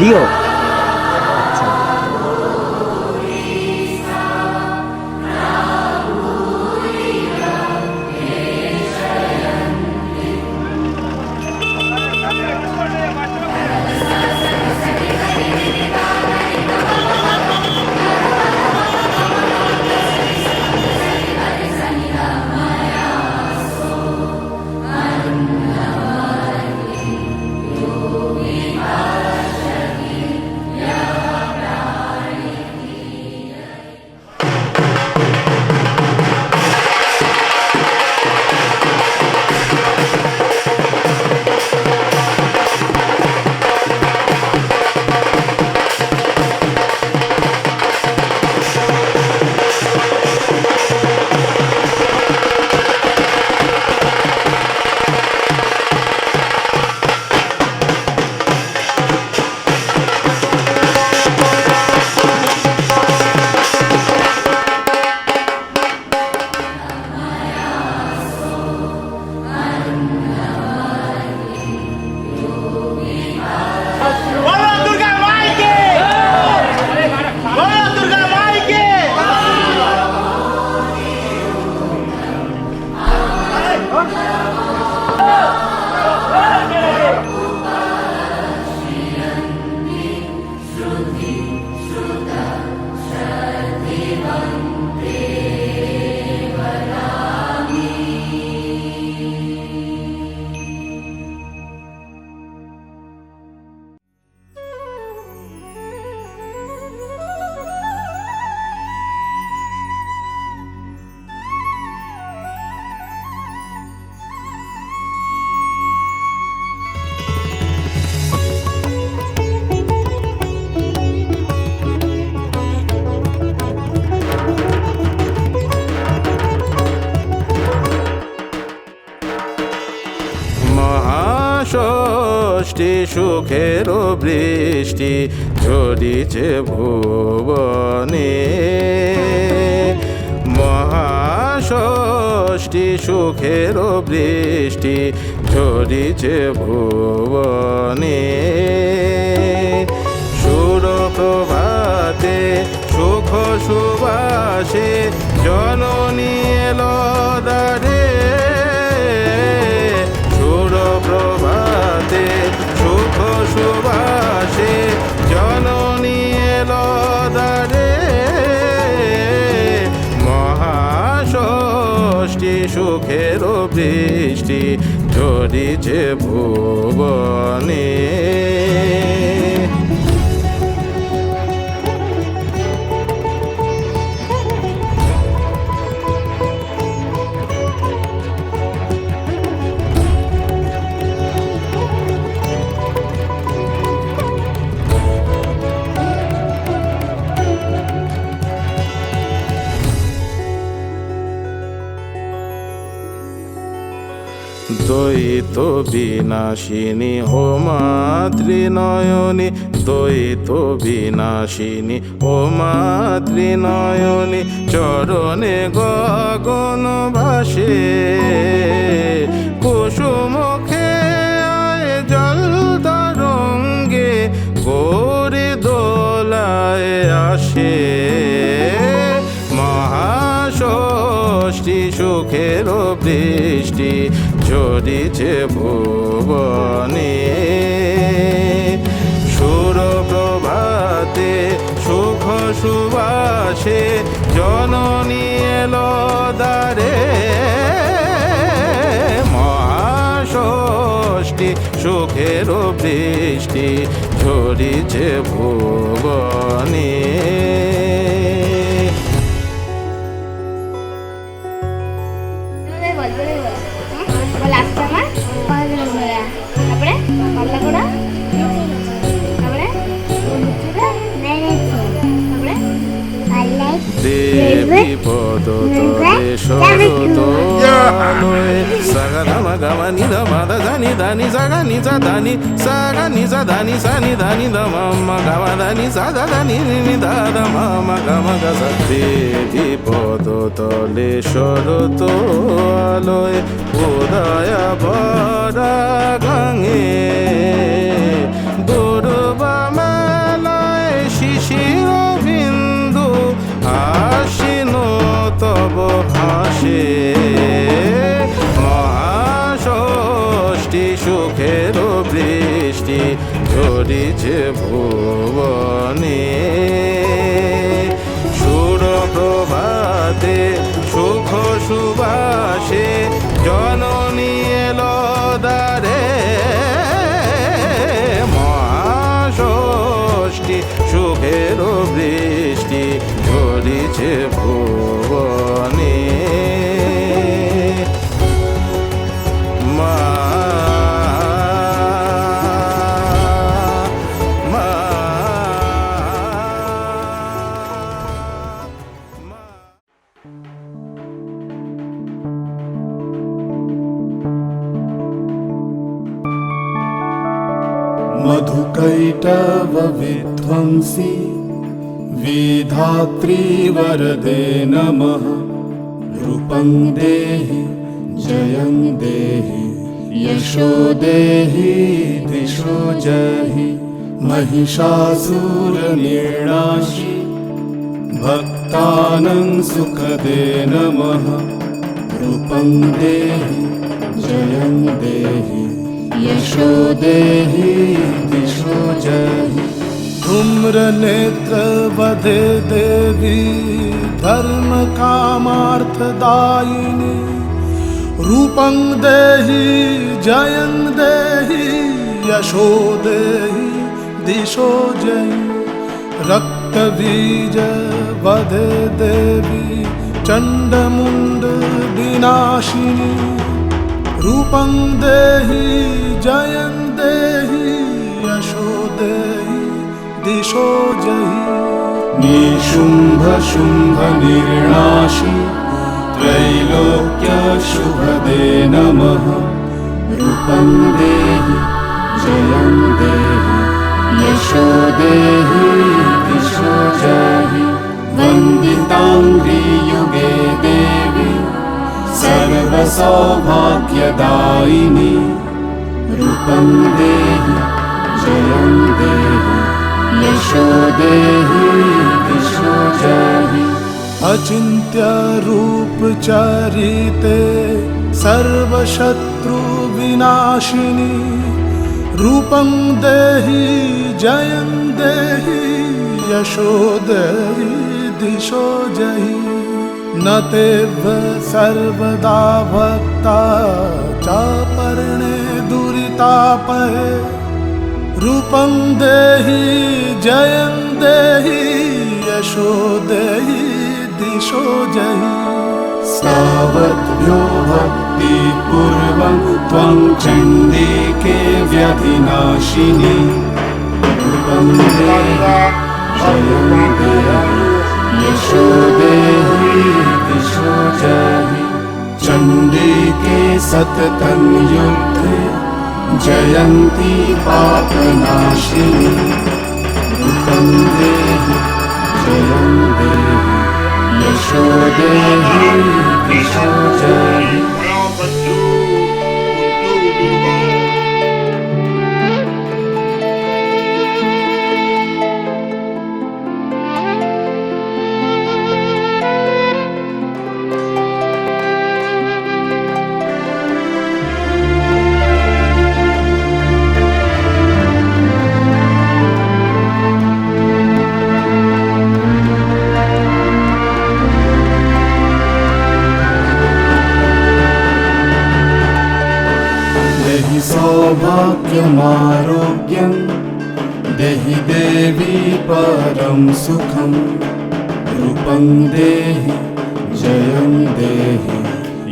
লিও। ষষ্ঠী সুখের বৃষ্টি ঝরিছে ভুবনে, মহাষষ্ঠী সুখের বৃষ্টি ঝরিছে ভুবনে। সুর প্রভাতে সুখ সুবাসে জননী এলো দ্বারে, প্রভাতে সুখ সুবাসে জননী এলো দ্বারে, মহাষষ্ঠী সুখের বৃষ্টি ঝরিছে ভুবনে। দ্বৈত বিনাশিনী ও মাতৃনয়নী, দ্বৈত বিনাশিনী ও মাতৃনয়নী, চরণে গগন ভাসে কুসুমুখে আয় জল তরঙ্গে গৌরী দোলায় আসে। মহাষষ্ঠী সুখের বৃষ্টি ঝরিছে ভুবনে, সুর প্রভাতে সুখ সুবাসে জননী এলো দ্বারে, মহাষষ্ঠী সুখের বৃষ্টি ঝরিছে ভুবনে। দেবী পদ তলে শরত আলোয়, সাগা ধামা গামা নিধা মাদা জানি দানি সাগা নিজা দানি সাগা নিজা দানি সানি দানি দামা গামা দানি সাদা দানি নি দাদা মামা গামা গাজা। দেবী পদ তলে শরত আলোয়, উদয়া বরা গাঙে দুর্বা ঝরিছে ভুবনে। সুর প্রভাতে সুখ সুবাসে জননী এলো দ্বারে। মহাষষ্ঠী সুখের বৃষ্টি ঝরিছে ভুবনে। মা মা मधुकैटव विध्वंसी विधात्री वरदे नमः। रूपं देहि जयं देहि यशो देहि दिशो जहि। महिषासुरनिर्णाशि भक्तानां सुखदे नमः। रूपं देहि जयं देहि यशो देहि दिशो जहि। धूम्रनेत्र वधे देवी धर्म कामार्थदायिनी। रूपं देहि जयं देहि यशो देहि दिशो जहि। रक्तबीज वधे देवी चण्डमुण्ड विनाशिनी। रूपं देहि जयं देहि यशो देहि दिशो जहि। निशुम्भ शुम्भ निर्णाशि त्रैलोक्य शुभदे नमः। रूपं देहि जयं देहि यशो देहि दिशो जहि। वन्दिताङ्घ्रियुगे देवी सर्वसौभाग्यदायिनी। रूपं देहि जयं देहि यशो देहि दिशो जहि। अचिन्त्य रूप चरिते सर्वशत्रु विनाशिनी। रूपं देहि जयं देहि यशो देहि दिशो जहि। न तेव सर्वदा भक्ता चापर्णे दुरितापहे। रूपं देहि जयं देहि यशो देहि दिशो जहि। सावद्भ्यो भक्तिपूर्वं त्वं चण्डिके व्यधिनाशिनी। रूपं देहि जयं देहि यशो देहि दिशो जहि। चण्डिके सततं युद्धे जयन्ती पापनाशिनी। रूपं देहि जयं देहि यशो देहि दिशो जहि। सौभाग्यमारोग्यं देहि देवी परं सुखं। रूपं देहि जयं देहि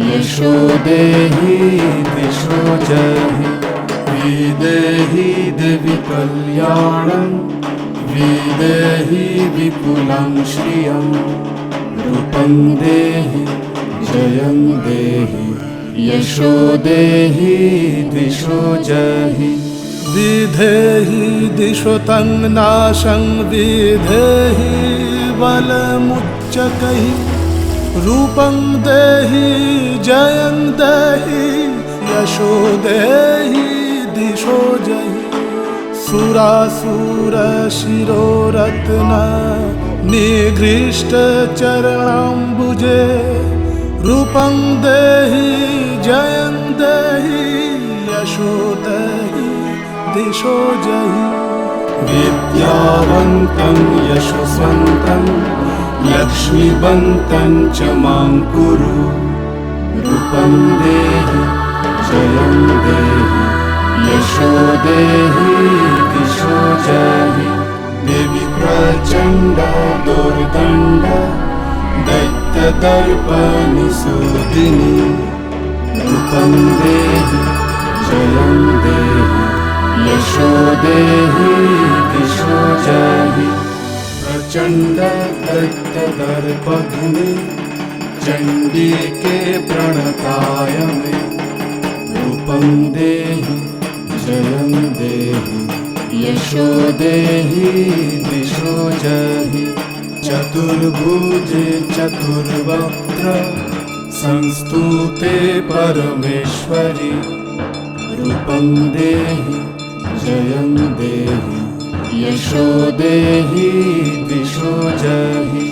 यशो देहि दिशो जहि। विदेहि देवी कल्याणं विदेहि विपुलं श्रियं। रूपं देहि जयं देहि यशो देहि दिशो जहि। विधेहि दिशो तं नाशं विधेहि बलमुच्चकैः। रूपं देहि जयं देहि यशो देहि दिशो जहि। सुरासुर शिरोरत्न निगृष्ट चरणाम्बुजे। रूपं देहि जयं देहि यशो देहि दिशो जहि। विद्यावन्तं यशस्वन्तं लक्ष्मीवन्तं च मां कुरु रूपं देहि जयं देहि यशो देहि दिशो जहि देवी प्रचण्ड दुर्दण्ड दैत्यदर्पनिसूदिनी रूपं देहि जयं देहि यशो देहि दिशो जहि प्रचण्ड दैत्यदर्पघ्ने चण्डिके प्रणताय मे रूपं देहि जयं देहि यशो देहि दिशो जहि चतुर्भुजे चतुर्वक्त्र संस्तुते परमेश्वरि रूपं देहि जयं देहि यशो देहि दिशो जहि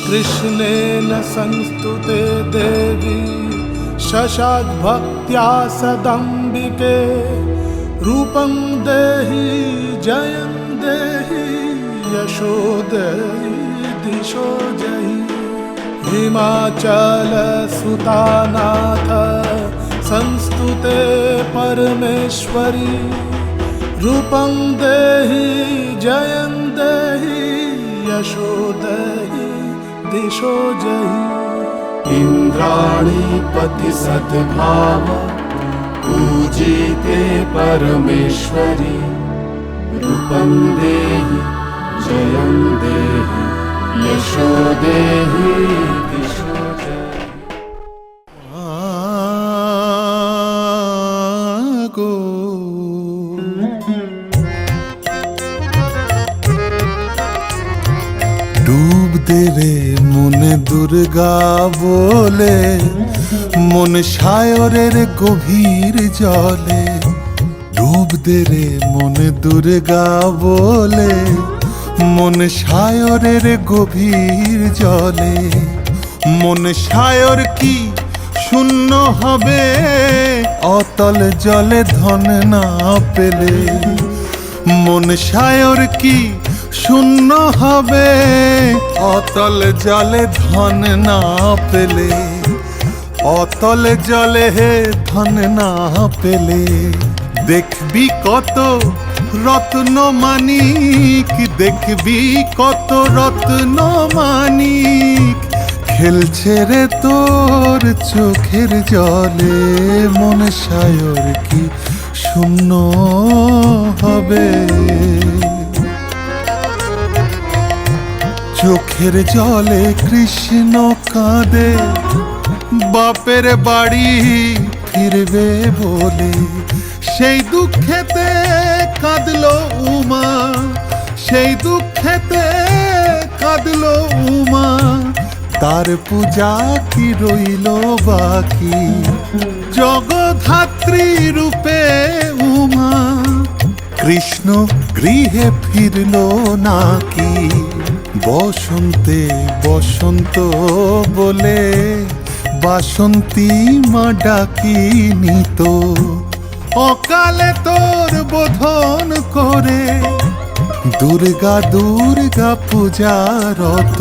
कृष्णेन संस्तुते देवी शशाद्भक्त्या सदम्बिके रूपं देहि जयं देहि यशो देहि दिशो जहि हिमाचलसुतानाथ संस्तुते परमेश्वरि रूपं देहि जयं देहि यशो देहि दिशो जहि इन्द्राणीपति सद्भाव पूजिते परमेश्वरि रूपं देहि जयं देहि यशो देहि दिशो जहि ডুব দে রে মনে দুর্গা বলে মন সায়রের গভীর জলে ডুব দে রে মনে দুর্গা বলে মন সায়রের গভীর জলে মন সায়র কি শূন্য হবে অতল জলে ধন না পেলে মন সায়র কি শূন্য হবে অতল জলে ধন না পেলে অতল জলে হে ধন না পেলে দেখবি কত রত্ন মানিক দেখবি কত রত্ন মানিক খেলছে রে তোর চোখের জলে মন সায়র কি শূন্য হবে চোখের জলে কৃষ্ণ কাঁদে বাপের বাড়ি ফিরবে বলে সেই দুঃখেতে কাঁদলো উমা সেই দুঃখেতে কাঁদলো উমা তার পূজা কি রইল বাকি জগধাত্রী রূপে উমা কৃষ্ণ গৃহে ফিরল নাকি বসন্তে বসন্ত বলে বাসন্তী মা ডাকি নিত অকালে তোর বোধন করে দুর্গা দুর্গা পূজারত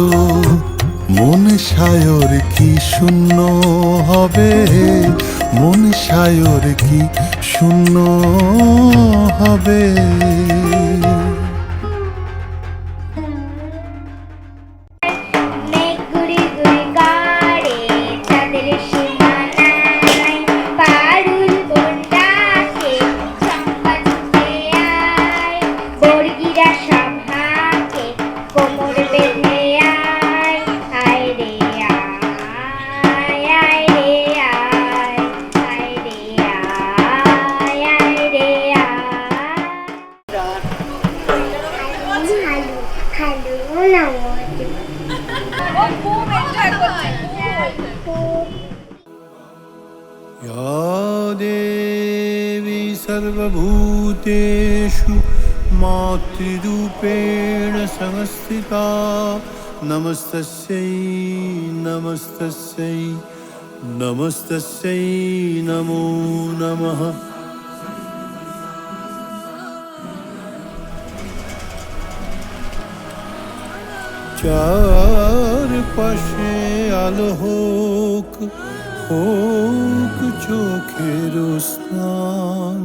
মন সায়র কি শূন্য হবে মন সায়র কি শূন্য হবে या देवी सर्वभूतेषु मातृरूपेण संस्थिता नमस्तस्यै नमस्तस्यै नमस्तस्यै नमो नमः চার পাশে আলো হোক, হোক চোখের স্নান,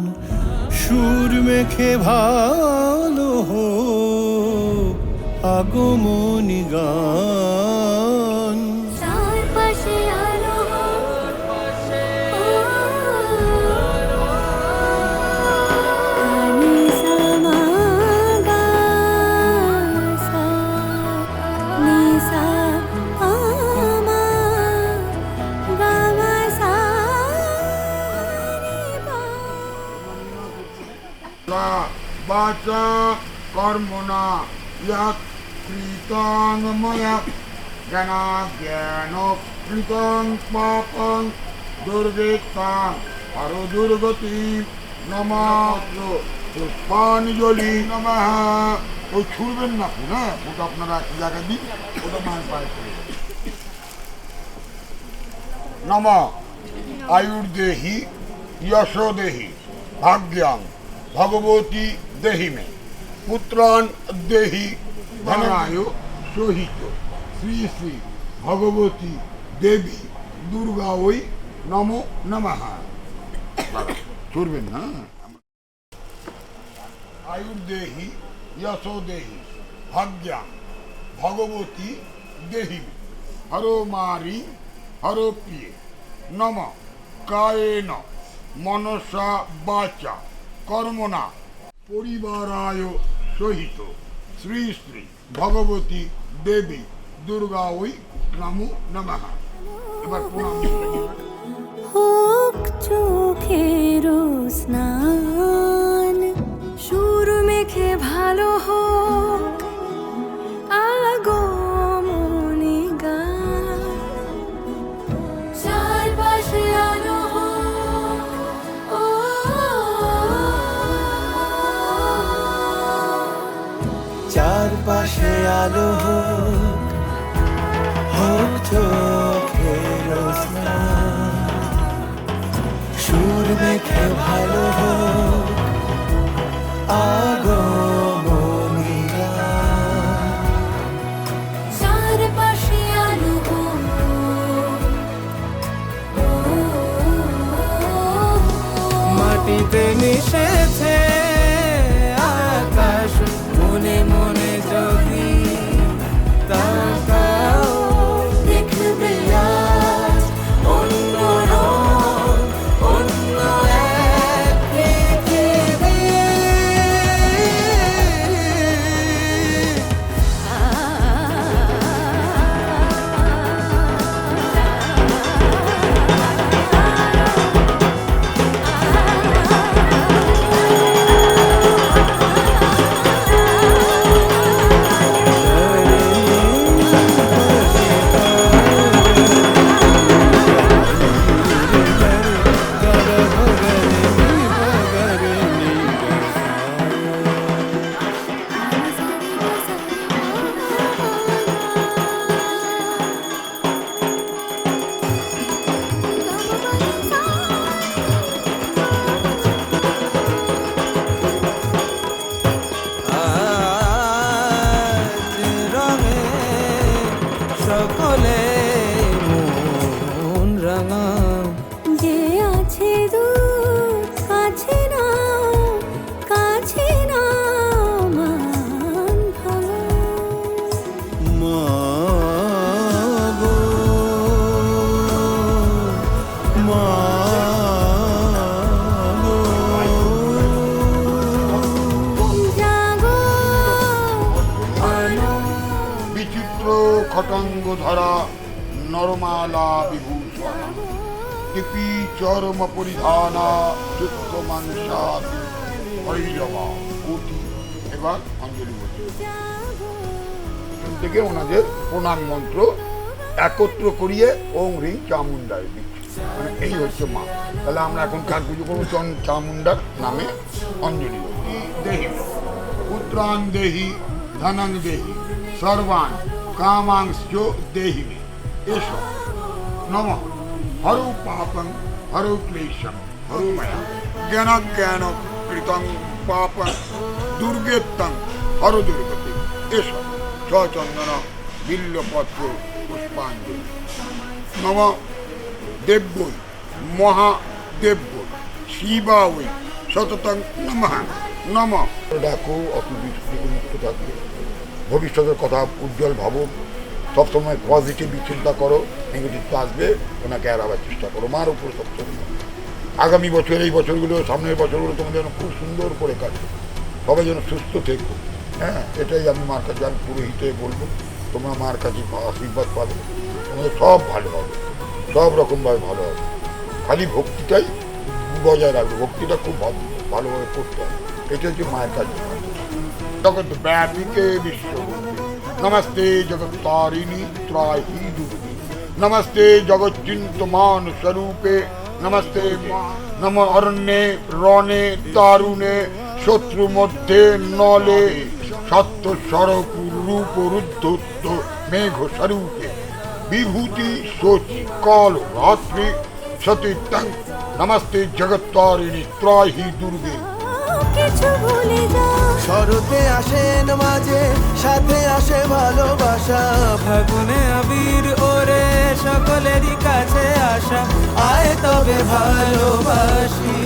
সুর মেখে ভালো হোক আগমনী গান। চারপাশে আলো গানি সামা গা সা নি সা আমা গা মা সা নি পা। না বাচা কর্মণা ইয়াৎ কৃতং ময়া জ্ঞান কৃতং পাপং দুর্বৃত্তাং আরো দুর্গতি নমাত্র পুষ্পাঞ্জলি নমঃ। ওই ছুড়বেন না আপনি, হ্যাঁ ওটা আপনারা এক জায়গায় দিন, ওটা মায়ের পায়ে করে নম আয়ুর্দেহি যশোদেহি ভাগ্যাং ভগবতী দেহি মে পুত্রান দেহি ধনায় সহিত শ্রী শ্রী ভগবতী দেবী দুর্গা ওই নমো নমঃ। চলবেন না। আয়ুর্দেহি যশোদেহি ভাগ্যাং ভগবতী দেহি মে হরমারি হরপ্রিয়ে নম কায়েন মনসা বাচা কর্মণা পরিবারায় সহিত শ্রী শ্রী ভগবতী দেবী দুর্গা ওই নমো নমঃ। এবার প্রণাম করবেন। হোক চোখের স্নান, সুর মেখে ভালো হোক আগমনী গান। চারপাশে আলো হোক ও চারপাশে আলো হোক, হোক চোখের স্নান, সুর মেখে ভালো হোক আগমনী গান। চারপাশে আলো হোক মাটিতে মিশেছে আকাশ, মনে মনে যদি তাকাও দেখবে আজ অন্য রং, অন্য এক পৃথিবী। আজ রঙে সকলে মন রাঙা। যে আছে দূর কাছে না, কাছে না মান ভাঙা। মা গো, মা গো, জাগো বিচিত্র খটঙ্গ ধরা নরমালা বিভূষণ কৃপি চরম পরিধানা যুক্ত মাংসা ভৈরবা কোটি। এবার অঞ্জলি বলছি এখান থেকে ওনাদের প্রণাম মন্ত্র একত্র করিয়ে ওং হ্রিং চামুন্ডায় দিচ্ছি, মানে এই হচ্ছে মা। তাহলে আমরা এখন কার পুজো করবো? চামুন্ডার নামে অঞ্জলি বলছি। দেহি পুত্রান দেহি ধনং দেহি সর্বান কামাংশ্চ দেহি মে এসো নমঃ। হরো পাপং হরো ক্লেশম হরো ময়া জ্ঞান কৃতং পাপং দুর্গেত্তং হরো দুর্গতি এসো। চন্দন বিল্লপত্র পুষ্পাঞ্জলি। নম দেব্যই মহাদেব্যই শিবাই সততং নমঃ। নম ডাকো অপবিত্র থেকে মুক্ত থাকবে, ভবিষ্যতের কথা উজ্জ্বল ভাবো, সবসময় পজিটিভ চিন্তা করো, নেগেটিভ তো আসবে, ওনাকে এড়াবার চেষ্টা করো, মার উপর সবসময়। আগামী বছর, এই বছরগুলো, সামনের বছরগুলো তোমাদের যেন খুব সুন্দর করে কাটবে, সবাই যেন সুস্থ থেকো। হ্যাঁ, এটাই আমি মার কাছে, আমি পুরোহিতে বলবো, তোমরা মার কাছে আশীর্বাদ পাবে, তোমাদের সব ভালো হবে, সব রকমভাবে ভালো হবে। খালি ভক্তিটাই বজায় রাখবে, ভক্তিটা খুব ভালোভাবে করতে হবে, এটা হচ্ছে মায়ের কাছে। জগৎ ব্যাপিকে বিশ্ব নমস্তে জগত্তারিণী ত্রাহি দুর্গে নমস্তে জগৎচিন্তমান স্বরূপে নমস্তে নম অরণ্যে রণে দারুণে শত্রু মধ্যে নলে সত্য স্বরূপ রূপ রুদ্ধ মেঘ স্বরূপে বিভূতি শোচি কাল রাত্রি সতীর্থং নমস্তে জগত্তারিণী ত্রাহি দুর্গে। কিছু ভুলে যাও, শরতে আসেন মাঝে, সাথে আসে ভালোবাসা, ফাগুনে আবির ওরে সকলেরই কাছে আসা, আয় তবে ভালোবাসি।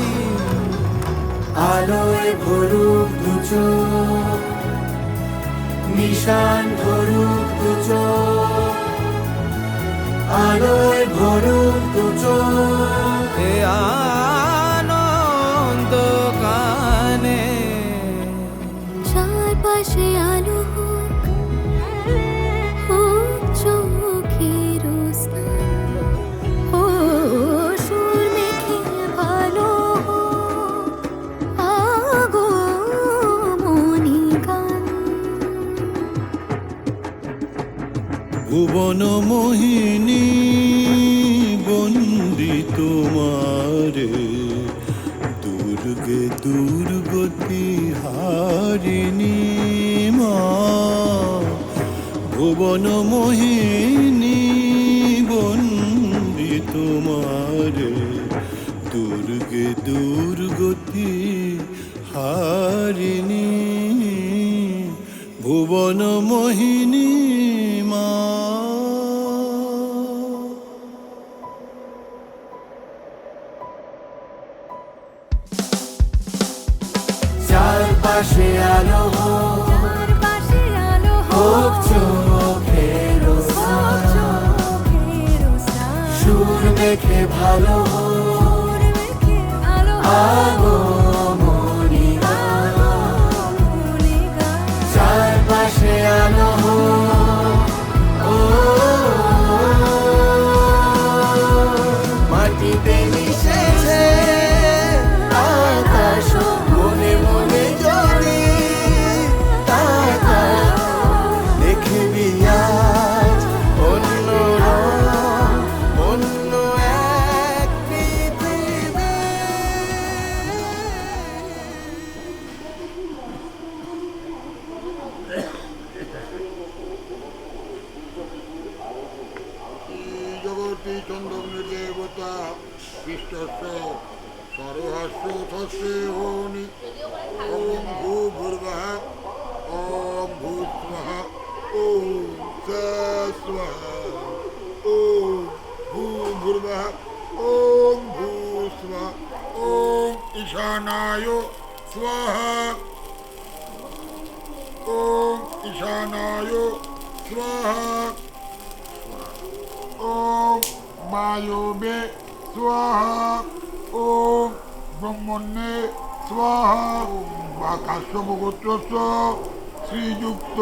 আলোয় ভরুক দুচোখ, নিশান ধরুক দুচোখ, আলোয় ভরুক দুচোখ, এ আনন্দ গানে। চারপাশে আলো হোক, হোক চোখের স্নান, হোক সুর মেখে ভালো হোক আগমনী গান। ভুবন মোহিনী বন্দি তোমারে, দুর্গে দুর্গতি হারিণী মা। ভুবন মোহিনী বন্দি তোমারে, দুর্গে দুর্গতি হারিণী, ভুবন মোহিনী মা। চারপাশে আলো হোক, চারপাশে আলো হোক হোক, চোখের চোখের স্নান, সুর মেখে ভালো হোক সুর মেখে আলো আগমনী গান। আগমনী গান। চারপাশে আলো হোক, ও মাটিতে মিশেছে আকাশ, মনে মনে যদি তাকাও, দেখবি আজ অন্য রং, অন্য এক পৃথিবী। জগতি চন্দ্রগ্নি দেবতা বিশ্বস্য সরহস্য তস্যে হোনি। ওম ভূর্ভুবঃ ওম ভূস্বঃ ওম তৎসৎ। ওম ভূর্ভুবঃ ওম ভূস্বঃ ওম ঈশানায় স্বাহা। ওম ঈশানায় স্বাহা। ওম বায়বে স্বাহা। ওম ব্রহ্মণ্যে স্বাহা। বা কাশ্যপ গোত্রস্য শ্রীযুক্ত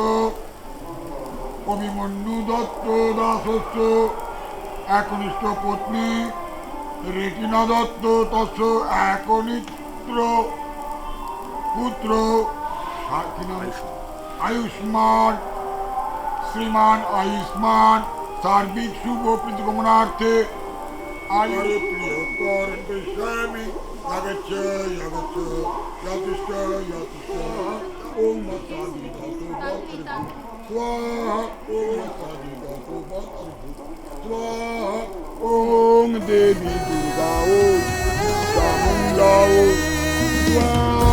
অভিমন্যু দত্ত দাসস্য একনিষ্ঠ পত্নী রেটিনা দত্ত তস্য একনিত্র পুত্র আয়ুষ্মান শ্রীমান আয়ুষ্মান সার্বিক শুভ প্রতিগমনার্থে আয়ুর প্রিয় কর স্বামী আগচ্ছ আগচ্ছ যথেষ্ট যথেষ্ট। ওম মতাদি ধাতু স্বাহা। ওম মতাদি ধাতু স্বাহা। ওম দেবী দুর্গা ওম চামুণ্ডা ওম স্বাহা।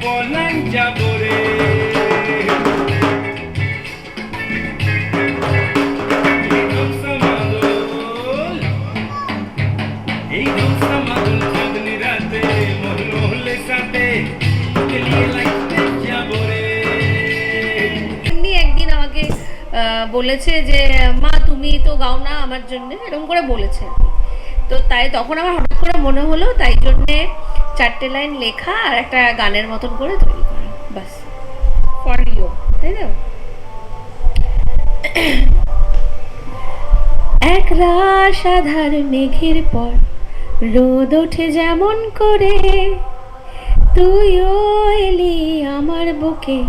পলান যাব রে এই দোসা মাদল চাঁদনি রাতে মহল হলে সাথে তোকে নিয়ে লাগতে যাব রে এমনি একদিন আমাকে বলেছে যে মা তুমি তো গাও না আমার জন্য, এরকম করে বলেছে। তো তাই তখন আমার হঠাৎ করে মনে হলো, তাই জন্যে 4টে লাইন লেখা আর একটা গানের মতন করে তৈরি করা, বাস ফর ইউ, তাই না? এক রাশ আধার মেঘের পর রোদ ওঠে যেমন করে, তুইও এলি আমার বুকে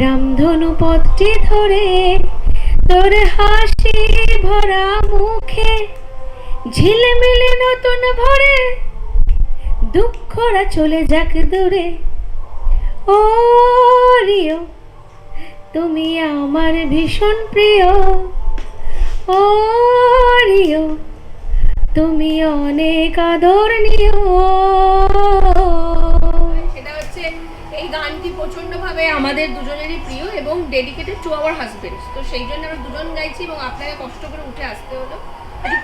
রামধনু পথটি ধরে, তোর হাসি ভরা মুখে ঝিলমিলে নতুন ভরে, দুঃখরা চলে যাক দূরে। ও রিও তুমি আমার ভীষণ প্রিয়, ও রিও তুমি অনেক আদরণীয়। সেটা হচ্ছে এই গানটি প্রচন্ডভাবে আমাদের দুজনেরই প্রিয় এবং ডেডিকেটেড টু আওয়ার হাজবেন্ড। তো সেই জন্য আমরা দুজন গাইছি এবং আপনাকে কষ্ট করে উঠে আসতে হলো।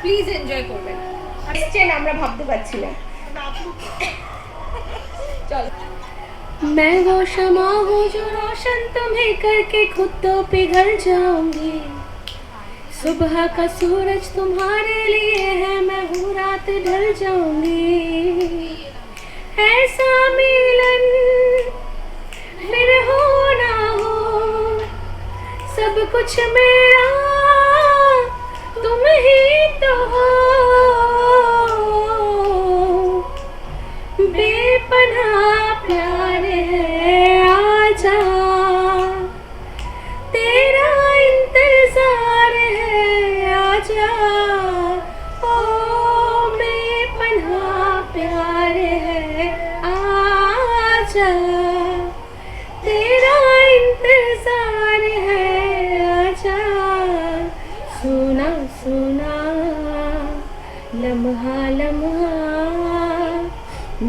প্লিজ এনজয় করবেন। আসছেন, আমরা ভাবতে পারছি না। চল। मैं वो शमा हूँ जो रोशन तुम्हें करके खुद तो पिघल जाऊंगी, सुबह का सूरज तुम्हारे लिए है, मैं हूँ रात ढल जाऊंगी। ऐसा मिलन फिर हो ना हो, सब कुछ मेरा तुम ही तो हो, बेपनाह प्यार है आजा, तेरा इंतजार है आजा, ओ बेपनाह प्यार है आजा, तेरा इंतजार है आजा। सुना सुना लम्हा लम्हा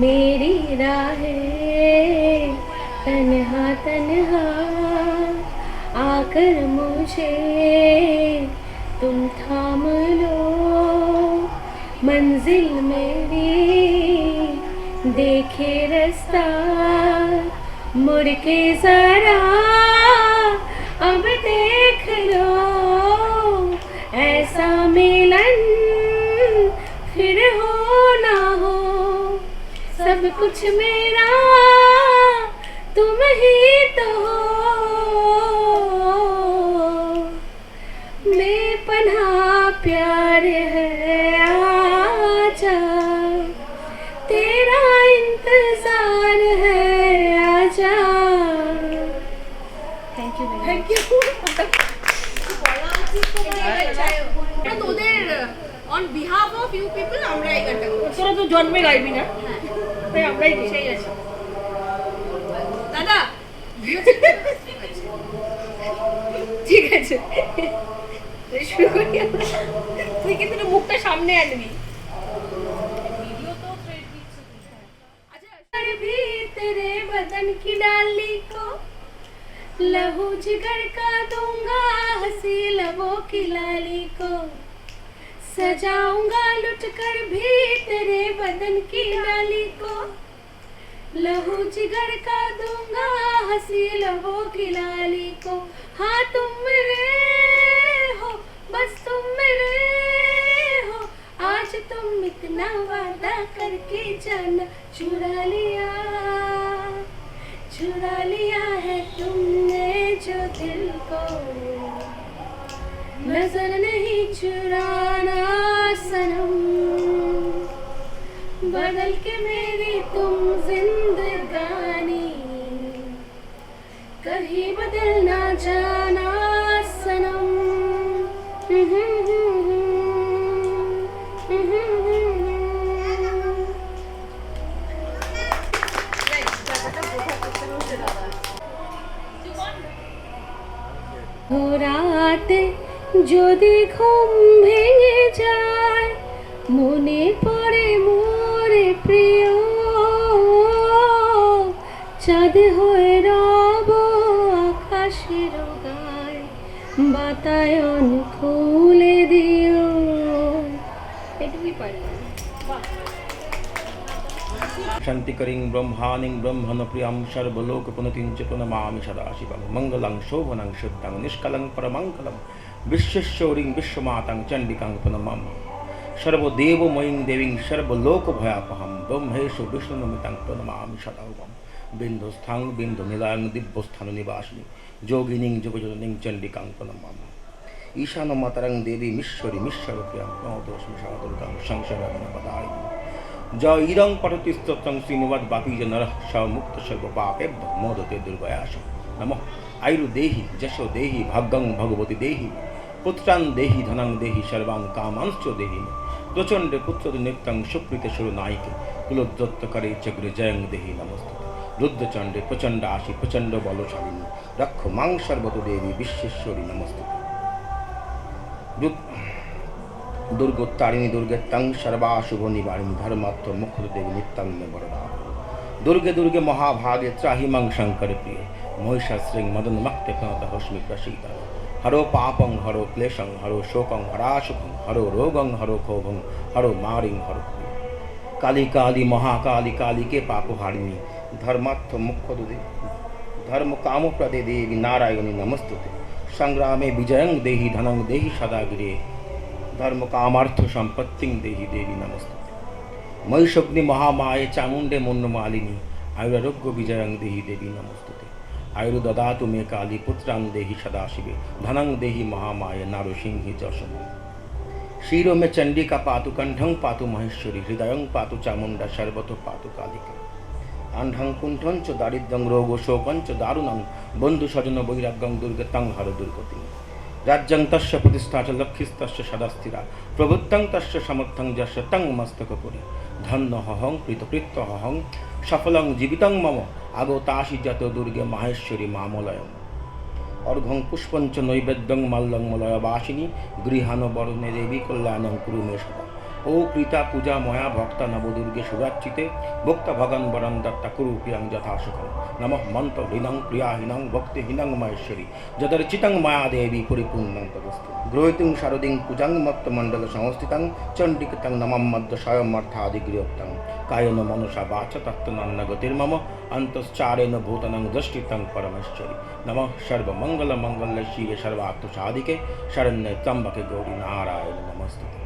मेरी राहें तन्हा तन्हा, आकर मुझे तुम थाम लो, मंजिल मेरी देखे रास्ता, मुड़ के जरा अब देख लो, ऐसा मिलन फिर हो ना हो, सब कुछ मेरा तुम ही तो हो, बेपनाह प्यार है आजा, तेरा इंतजार है आजा। Thank you thank you. তোদের on behalf of you people আমরা এই গানটা করব। তোরা তো জন্মে গাইবি না, তাই আমরাই সেই আছে। দাদা ঠিক আছে, শুরু করি আমরা। তুই কিন্তু মুখটা সামনে আনবি। अच्छा भी तेरे बदन की डाली को लहू जिगर का दूंगा, हंसी लबों की लाली को सजाऊंगा लुट कर भी तेरे बदन की डाली को, लहू जिगर का दूंगा हंसी लबों की लाली को। हाँ तुम मेरे हो, बस तुम मेरे हो, आज तुम इतना वादा करके जाना, चुरा लिया है तुमने जो दिल को, नजर नहीं चुराना सनम, बदल के मेरी तुम जिंदगानी, कहीं बदल ना जाना सनम। রাতে যদি ঘুম ভেঙে যায়, মনে পড়ে মোরে প্রিয়, চাঁদ হয়ে রব আকাশের গায়, বাতায়ন খুলে দিও। এটুকুই পারলাম। শান্তিকরিং ব্রহ্মাণিং ব্রহ্মণপ্রিয়াং সর্বলোকপুনতিং চ প্রণমামি সদাশিবং মঙ্গলং শোভনং শুদ্ধং নিষ্কলং পরমঙ্গলং বিশ্বেশ্বরীং বিশ্বমাতাং চণ্ডিকাং প্রণমামি সর্বদেবময়ীং দেবীং সর্বলোকভয়াপহং ব্রহ্মেশু বিষ্ণুনমিতাং প্রণমামি সদাওহং বিন্দুস্থাং বিন্দুনিলয়ং দিব্যস্থান নিবাসিনী যোগিনীং যোগজননীং চণ্ডিকাং প্রণমামি ঈশানমাতরং দেবীমীশ্বরী মিশ্বরপ্রিয়াং নমোদস্মি সদুর্গাং সংসারপদায়িনী জয় ইরং পঠতি স্তোত্রং শ্রীনিবাদ নরঃ মুক্ত সর্বপাপেভ্যো মোদতে দুর্গয়াস নমঃ আয়ুর্দেহি যশো দেহি ভাগ্যং ভগবতী দেহি পুত্রাং দেহি ধনং দেহি সর্বাং কামাংশ্চ দেহি প্রচণ্ডে পুত্র নিত্যং সুপ্রীতে সুরনায়িকে কুলোদ্যত্তকরে চক্রে জয়ং দেহি নমস্তুতে রুদ্রচণ্ডে প্রচণ্ড আশি প্রচণ্ড বলশালিনী রক্ষ মাং সর্বত দেবী বিশ্বেশ্বরী নমস্তুতে দুর্গোত্তারিণী দুর্গেত্তং সর্বাশুভ নিবারিণী ধর্মার্থ মুখ্য দেবী নিত্যং বরদা দুর্গে দুর্গে মহাভাগে ত্রাহিমাং শঙ্কর প্রিয়ে মহিষাশ্রিং মদন মক্তে প্রণত হস্মি প্রসীদ হরো পাপং হরো ক্লেশং হরো শোকং হরাশুকং হরো রোগং হরো ক্ষোভং হরো মারিং হরো কালী কালী মহাকালী কালীকে পাপহারিণী ধর্মার্থ মুখ্য দেবী ধর্ম কামপ্রদে দেবী নারায়ণী নমস্তুতে সংগ্রামে বিজয়ং দেহি ধনং দেহি সদা গিরে ধর্ম কামার্থ সম্পত্তিং দেহি দেবী নমস্তুতে মহিষগ্নি মহামায়ে চামুণ্ডে মন্নমালিনী আয়ুরারোগ্য বিজয়ং দেহি দেবী নমস্তুতে আয়ুর দদাতু মে কালী পুত্রাং দেহি সদাশিবে ধনং দেহি মহামায়ে নারসিংহি যশম শিরো মে চণ্ডিকা পাতু কণ্ঠং পাতু মহেশ্বরী হৃদয়ং পাতু চামুণ্ডা সর্বত পাতু কালিকা আন্ধাং কুণ্ঠং চ দারিদ্র্যং রোগ শোকং চ দারুণং বন্ধু স্বজন বৈরাগ্যং দুর্গতং হর দুর্গতি রাজ্যং তস্য প্রতিষ্ঠা চ লক্ষ্মীস্তস্য সদাস্থিরা প্রভুত্তং তস্য সমর্থং যস্য তং মস্তকপুরী ধন্য হহং কৃতকৃত্য হহং সফলং জীবিতং মম আগতাসি যত দুর্গে মাহেশ্বরী মামলয়ং অর্ঘং পুষ্পঞ্চ নৈবেদ্যং মাল্যং মলয় বাসিনী গৃহাণ বরণে দেবী কল্যাণং কুরু মে সদা ও কৃতা পূজা ময়া ভক্তা নবদুর্গে সুরাচ্চিতে ভক্তা ভগন বরণ দত্তা কুরু প্রিয়ং যথাসুখম নমঃ মন্ত্র হীনং প্রিয়াহীনং ভক্তিহীনং মহেশ্বরী যদর্চিতং মায়া দেবী পরিপূর্ণং তদস্তু গ্রহিতুং শারদিং পূজাং মত্ত মণ্ডল সংস্থিতং চণ্ডিকতং নমঃ মধ্য স্বয়মর্থাদি গৃহত্তং কায়েন মনসা বাচ তত্ত্বনন্ন গতির্মম অন্তশ্চারেণ ভূতনং দৃষ্টিতং পরমেশ্বরী নমঃ সর্বমঙ্গল মঙ্গল শিবে সর্বার্থ সাধিকে শরণ্যে ত্র্যম্বকে গৌরী নারায়ণ নমস্তুতে।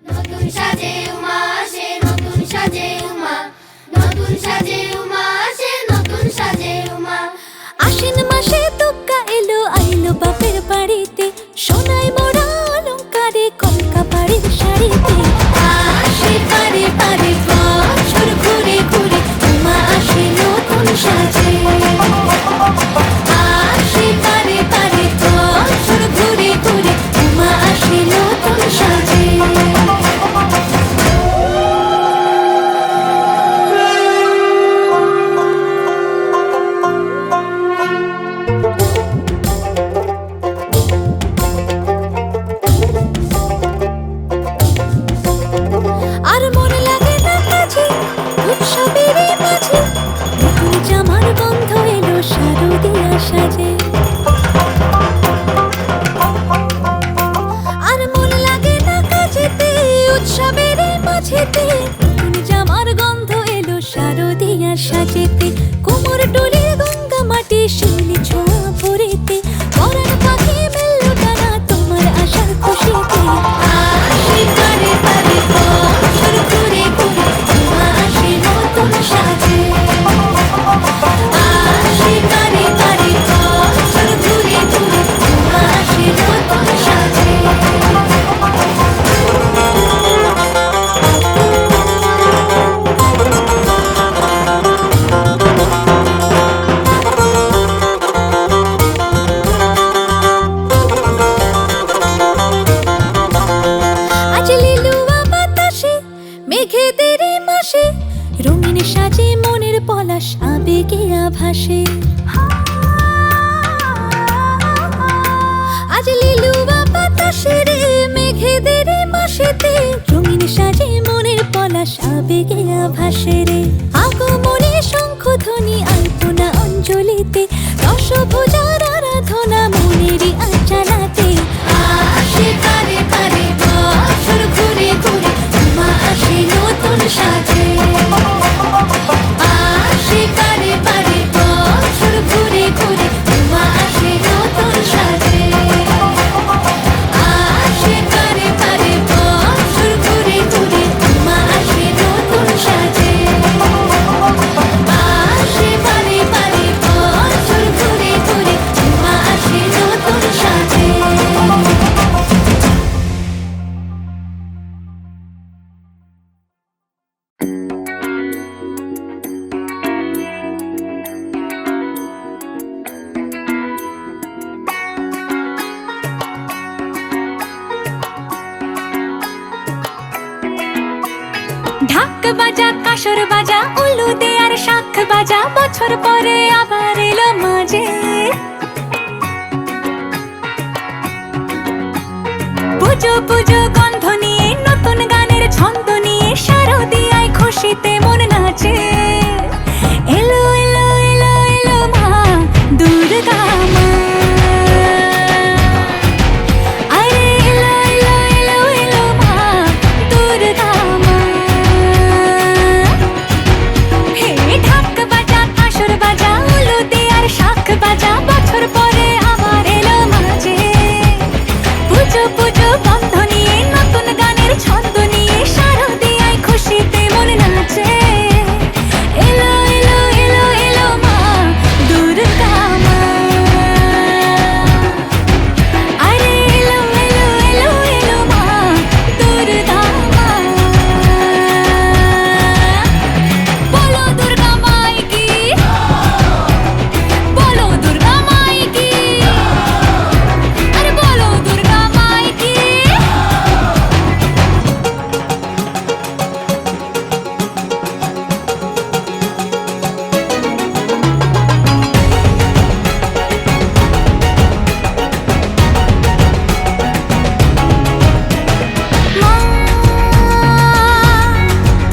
নতুন সাজে উমা আসে নতুন সাজে উমা নতুন সাজে উমা আসে নতুন সাজে উমা আশ্বিন মাসে তুক্কা এলো আইলো বাপের বাড়িতে সোনায় মোড়া অলংকারে কলকা বাড়ির শাড়িতে আসে পারে পারে বছর ঘুরে ঘুরে উমা আসে নতুন সাজে আসে পারে পারে বছর ঘুরে ঘুরে উমা আসে নতুন সাজে আর মন লাগে না কাছে উৎসবের মাঝে নতুন জামার গন্ধ এলো শারদিয়া সাজে আর মন লাগে না কাছেতে উৎসবের মাঝেতে নতুন জামার গন্ধ এলো শারদিয়া সাজেতে কোমর ডোলে গঙ্গা মাটি শিউলি ছোঁয়া ভরেতে পরাণ পাখি মেললো টানা তোমার আশার খুশিতে আসে পারে পারে বছর ঘুরে ঘুরে উমা আসে নতুন সাজে আসে পারে পারে বছর ঘুরে ঘুরে উমা আসে নতুন সাজে আজ লিলুয়া বাতাসে মেঘেদের মাসে রঙিন সাজে মনের পলাশ আবেগে আভাসে আজ লিলুয়া বাতাসে রে মেঘেদের মাসেতে রঙিন সাজে মনের পলাশ আবেগে আভাসে রে পূজার আরাধনা মনেরই আচালাতে আসে কারে কারে বছর ঘুরে ঘুরে মা আসে নতুন সাজে আসে কারে কারে বছর ঘুরে ঘুরে মা আসে নতুন সাজে আসে কারে কারে বছর ঘুরে ঘুরে মা আসে নতুন সাজে আসে বারে বারে বছর ঘুরে ঘুরে মা আসে নতুন সাজে। ঢাক বাজা কাসর বাজা উলু দে আর শাখ বাজা বছর পরে আবার এলো মাঝে পুজো পুজো গন্ধ নিয়ে নতুন গানের ছন্দ নিয়ে শারদিয়ায় খুশিতে মন নাচে এলো এলো এলো এলো মা দুর্গা মা আরে এলো এলো এলো এলো মা দুর্গা মা হে ঢাক বাজা কাসর বাজা উলু দে আর শাখ বাজা বছর পরে আবার এলো মাঝে পুজো পুজো গন্ধ নিয়ে নতুন গানের ছন্দ নিয়ে শারদিয়ায় খুশিতে মন নাচে এলো এলো এলো এলো মা দুর্গা মা আরে এলো এলো এলো এলো মা দুর্গা মা বলো দুর্গা মাই কি বলো দুর্গা মাই কি আরে বলো দুর্গা মাই কি মা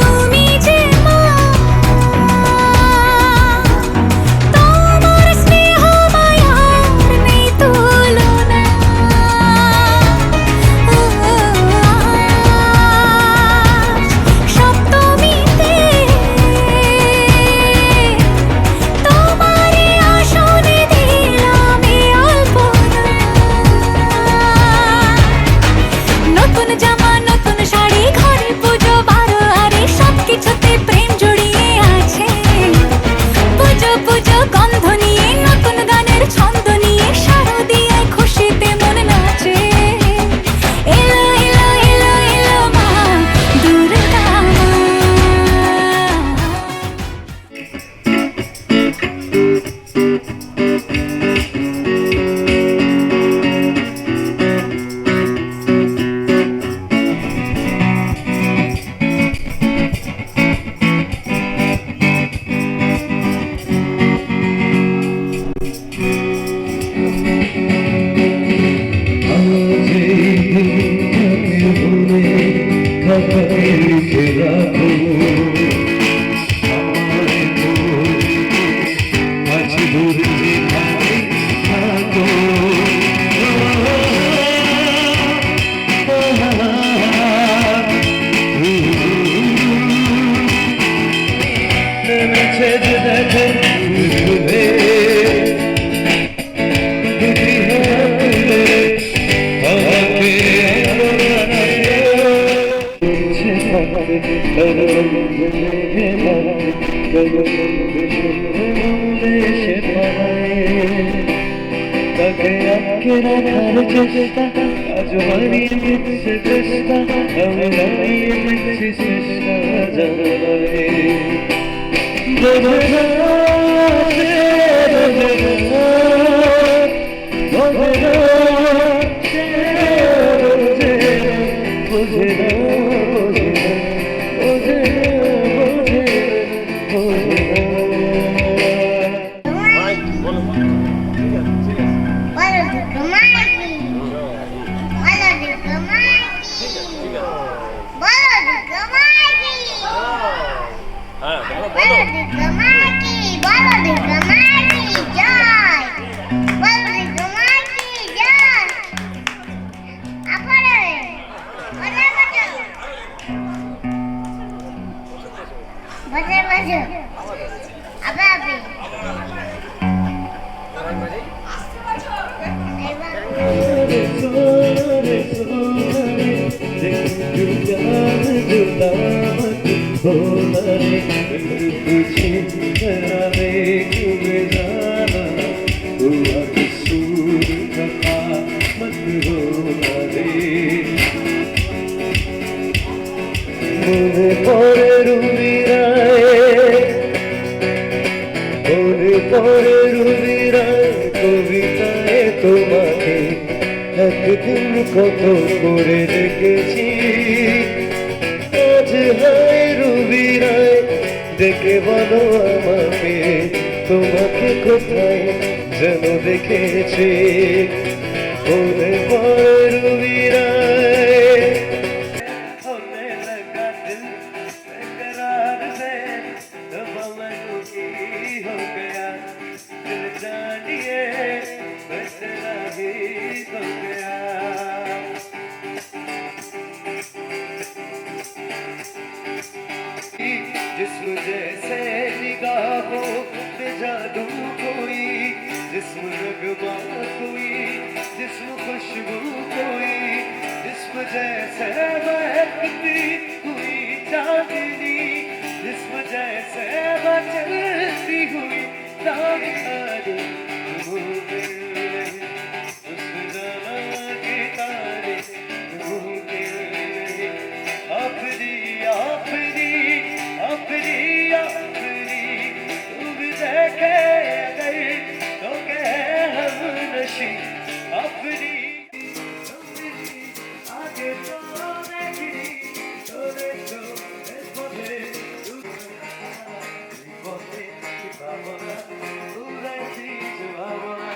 তুমি যে মা তোমার স্নেহ মায়ার নেই তুলনা সপ্তমীতে তোমারে আসনে দিলাম এই অল্পনা নতুন জামা নতুন শাড়ি ঘরে পুজো বারো আরে সবকিছুতে প্রেম জড়িয়ে আছে পুজো পুজো গন্ধ নিয়ে নতুন গানের ছন্দ নিয়ে শারদিয়ায় খুশিতে মন নাচে এলো এলো এলো এলো মা দুর্গা মা তাকে আটকে রাখার চেষ্টা আজ হারিয়ে দিচ্ছে চেষ্টা আমি হারিয়ে দিচ্ছি চেষ্টা জানালে বোঝে না সে বোঝে না বোঝে না সে বোঝে না বোঝে না বোঝে না বোঝে না বোঝে না Bolo Durga Maa ki, Bolo Durga Maa ki, jai. भोला रे कुछ करावे क्यों जाना हुआ कसूर खफा मत होना रे मुझे परे রুবিরায় কবিতায় তোমাকে একদিন কত করে দেখেছি আজ হায় রুবিরায় ডেকে বলো আমাকে তোমাকে কোথায় যেন দেখেছি ওরে পরে রুবিরায় होने लगा दिल बेकरार से दबंगी हो गया दिल जानिए बदला ही हो गया जिस्म जैसे निगाहों में जादू कोई जिस्म रगवा कोई जिस्म खुशबू कोई जिस्म जैसे महकती हुई चांदनी जिस्म जैसे बचती हुई तारे अपनी अपनी अपनी अपनी तुम देखे अगर तो कह हम नशी अपनी आगे तो देखी तो देखो बोले तू बोले कि बाबा तू रहती बाबा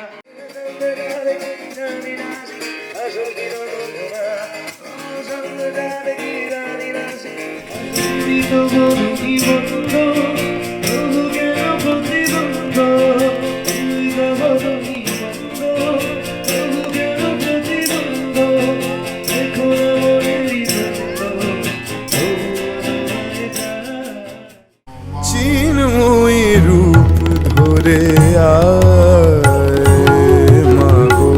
চিন্ময়ী রূপ ধরে আয় মাগো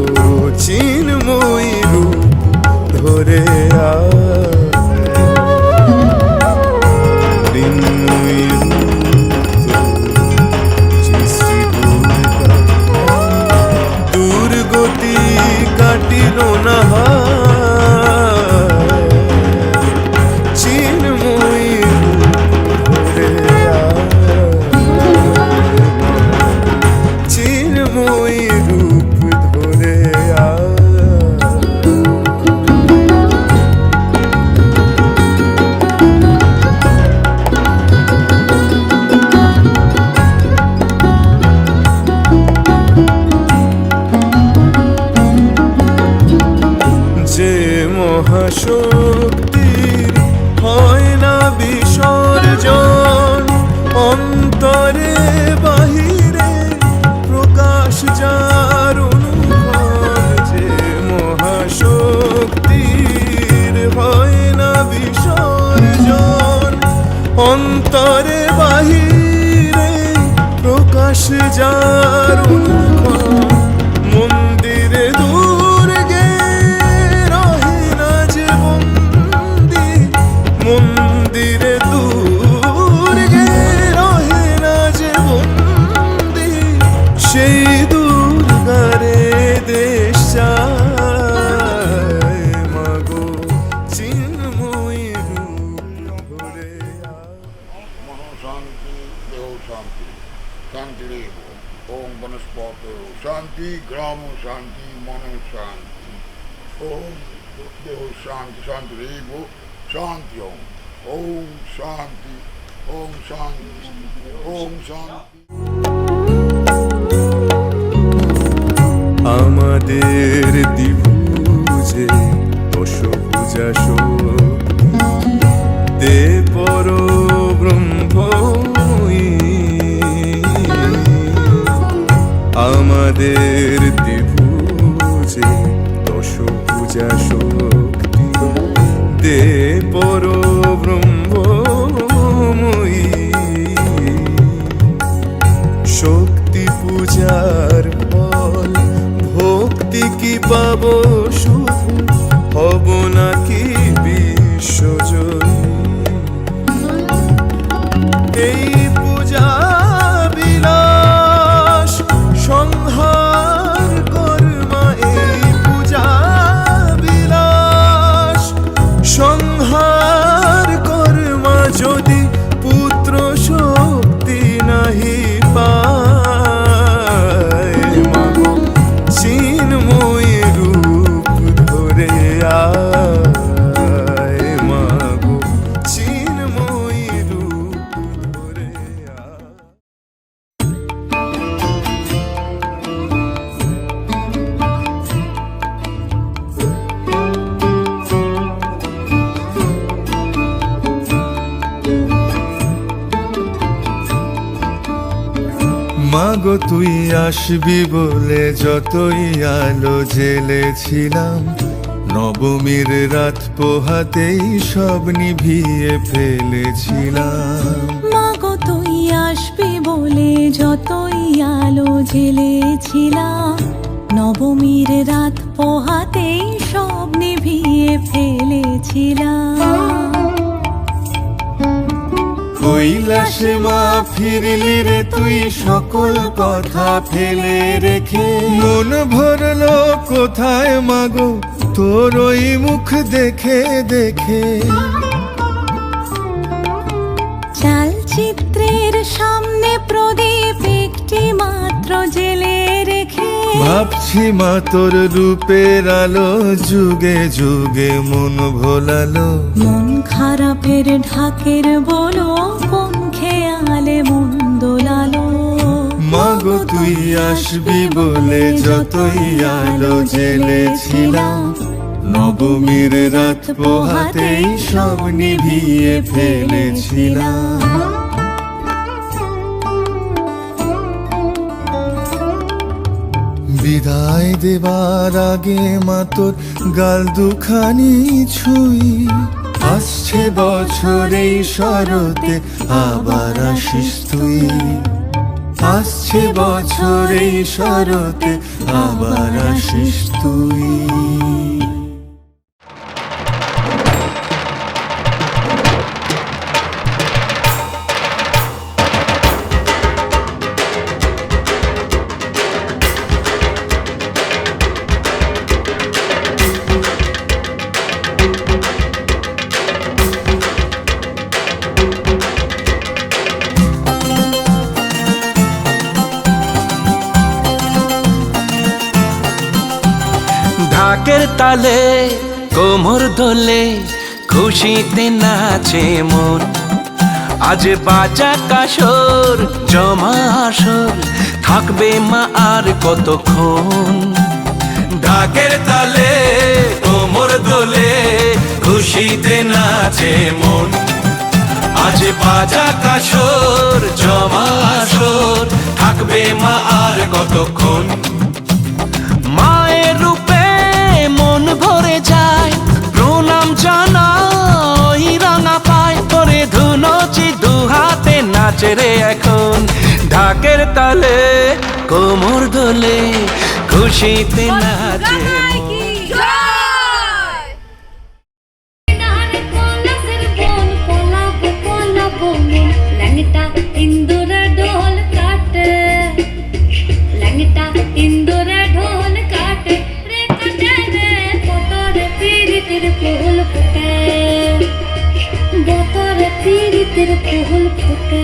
চিন্ময়ী রূপ ধরে মৃন্ময়ী দুর্গতি কাটিল না চিন্ময়ী চিন্ময়ী রূপ ধরে যে মহাশক্তির হয় না বিসর্জন অন্তরে বাহিরে প্রকাশ যার অনুভব যে মহাশক্তির হয় না বিসর্জন অন্তরে বাহিরে প্রকাশ যার অনুভব মন্দিরে দুর্গে রহে না যে বন্দী মন্দিরে দুর্গে রহে না যে বন্দী সেই দুর্গারে দেশ চায় মাগো চিন্ময়ী রূপ ধরে মনোশান্তি দেহ শান্তি শান্তিরেব ওম বনস্পত শান্তি গ্রাম শান্তি মন শান্তি ওম দেহ শান্তি শান্তিরেব শান্তি ওম শান্তি ওম শান্তি ওম শান্তি আমাদের দ্বিভুজে দশভুজা দে পর ব্রহ্মই আমাদের দ্বিভুজে দশভুজা শক্তি দে পর ব্রহ্মময়ী শক্তি পূজার ফল ভক্তি কি পাব শুধু হব নাকি বিশ্বজয়ী মাগো তুই আসবি বলে যতই আলো জ্বেলেছিলাম, নবমীর রাত পোহাতেই সব নিভিয়ে ফেলেছিলাম। মাগো তুই আসবি বলে যতই আলো জ্বেলেছিলাম, নবমীর রাত পোহাতেই সব নিভিয়ে ফেলেছিলাম। কৈলাসে মা ফিরলি রে তুই সকল কথা ফেলে রেখে, মন ভরলো কোথায় মাগো তোর ওই মুখ দেখে দেখে। চালচিত্রের সামনে প্রদীপ একটি মাত্র জেলে রেখে, ভাবছি মা তোর রূপের আলো যুগে যুগে মন ভোলালো। মন খারাপের ঢাকের বলো কোন খেয়ালে মন দোলালো। মাগো তুই আসবি বলে যতই আলো জ্বেলেছিলাম, নবমীর রাত পোহাতেই সব নিভিয়ে ফেলেছিলাম। বিদায় দেবার আগে মা তোর গাল দুখানি ছুঁই, আসছে বছর এই শরতে আবার আসিস তুই। আসছে বছর এই শরতে আবার আসিস তুই। ঢাকের তালে কোমর দোলে খুশিতে নাচে মন, আজ বাজা কাসর জমা আসর থাকবে মা আর কতক্ষণ। ঢাকের তালে কোমর দোলে খুশিতে নাচে মন, আজ বাজা কাসর জমা আসর থাকবে মা আর কতক্ষণ। মায়ের রূপে মন ভরে যায়, প্রণাম জানাই রাঙা পায় করে ধুনচি দুহাতে নাচে রে এখন। ঢাকের তালে কোমর দোলে খুশিতে নাচে মন। ইন্দুরা ঢোল কাটে, ল্যাংটা ইন্দুরা ঢোল কাটে রে কাটে রে বতরে পীড়িতের ফুল ফুটে, বতরে পীড়িতের ফুল ফুটে।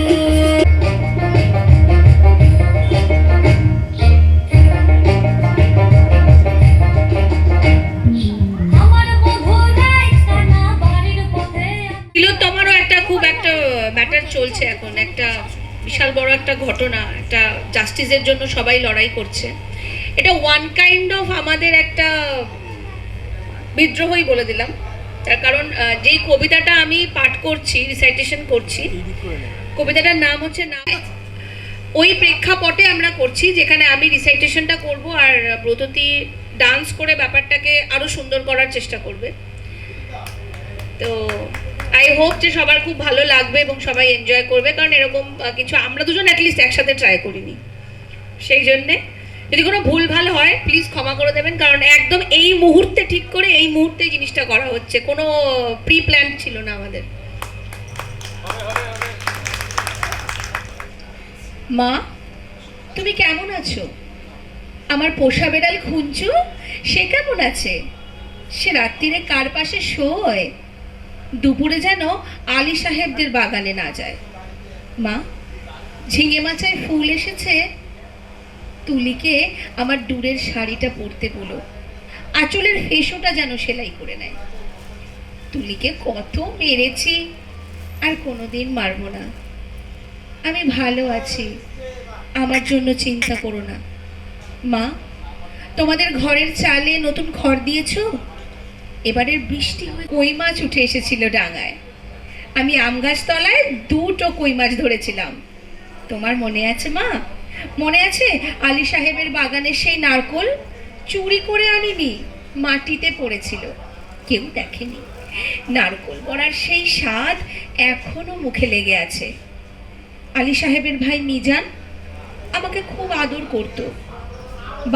তিলোত্তমারও একটা খুব একটা ম্যাটার চলছে এখন, একটা বিশাল বড় একটা ঘটনা, একটা জাস্টিসের জন্য সবাই লড়াই করছে। এটা ওয়ান কাইন্ড অফ আমাদের একটা বিদ্রোহই বলে দিলাম, তার কারণ যেই কবিতাটা আমি পাঠ করছি, রিসাইটেশন করছি, কবিতাটার নাম হচ্ছে না, ওই প্রেক্ষাপটে আমরা করছি যেখানে আমি রিসাইটেশনটা করব আর ব্রততী ডান্স করে ব্যাপারটাকে আরো সুন্দর করার চেষ্টা করবে। তো আই হোপ যে সবার খুব ভালো লাগবে এবং সবাই এনজয় করবে, কারণ এরকম কিছু আমরা দুজন অ্যাটলিস্ট একসাথে ট্রাই করিনি। সেই জন্যে যদি কোনো ভুল ভাল হয় প্লিজ ক্ষমা করে দেবেন, কারণ একদম এই মুহূর্তে ঠিক করে এই মুহূর্তে জিনিসটা করা হচ্ছে, কোনো প্রি প্ল্যান ছিল না আমাদের। মা তুমি কেমন আছো? আমার পোষা বেড়াল খুঁজছো, সে কেমন আছে? সে রাত্রিরে কার পাশে শোয়? দুপুরে যেন আলী সাহেবদের বাগানে না যায়। মা ঝিঙে মাচায় ফুল এসেছে, তুলিকে আমার দূরের শাড়িটা পরতে বলো, আঁচলের ফেসোটা যেন সেলাই করে নেয়। তুলিকে কত মেরেছি, আর কোনোদিন মারবো না। আমি ভালো আছি, আমার জন্য চিন্তা করো না। মা তোমাদের ঘরের চালে নতুন খড় দিয়েছো? এবারের বৃষ্টি হয়ে কই মাছ উঠে এসেছিল ডাঙায়, আমি আম গাছ তলায় 2টো কই মাছ ধরেছিলাম। তোমার মনে আছে মা? মনে আছে আলী সাহেবের বাগানের সেই নারকোল? চুরি করে আনিনি, মাটিতে পড়েছিল, কেউ দেখেনি। নারকোল বড়ার সেই স্বাদ এখনো মুখে লেগে আছে। আলী সাহেবের ভাই মিজান আমাকে খুব আদর করত।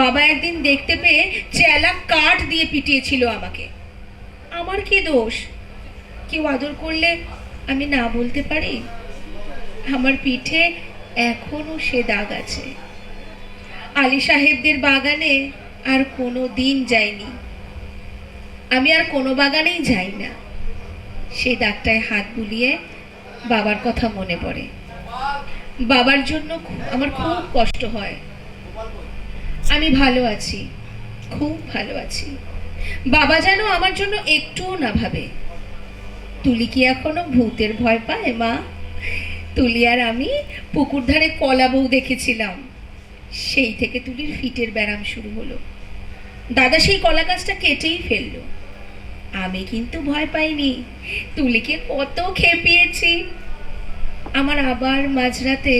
বাবা একদিন দেখতে পেয়ে চেলা কাঠ দিয়ে পিটিয়েছিল আমাকে। আমার কি দোষ? কেউ আদর করলে আমি না বলতে পারি? আমার পিঠে এখনো সে দাগ আছে। আলী সাহেবদের বাগানে আর কোনো দিন যাইনি, আমি আর কোনো বাগানেই যাই না। সেই দাগটায় হাত বুলিয়ে বাবার কথা মনে পড়ে। বাবার জন্য আমার খুব কষ্ট হয়। আমি ভালো আছি, খুব ভালো আছি। বাবা যেন আমার জন্য একটুও না ভাবে। তুলি কি এখনো ভূতের ভয় পায় মা? তুলি আর আমি পুকুর ধারে কলা বউ দেখেছিলাম, সেই থেকে তুলির ফিটের ব্যারাম শুরু হলো। দাদা সেই কলা গাছটা কেটেই ফেললো। আমি কিন্তু ভয় পাইনি, তুলিকে কত খেপিয়েছি। আমার আবার মাঝরাতে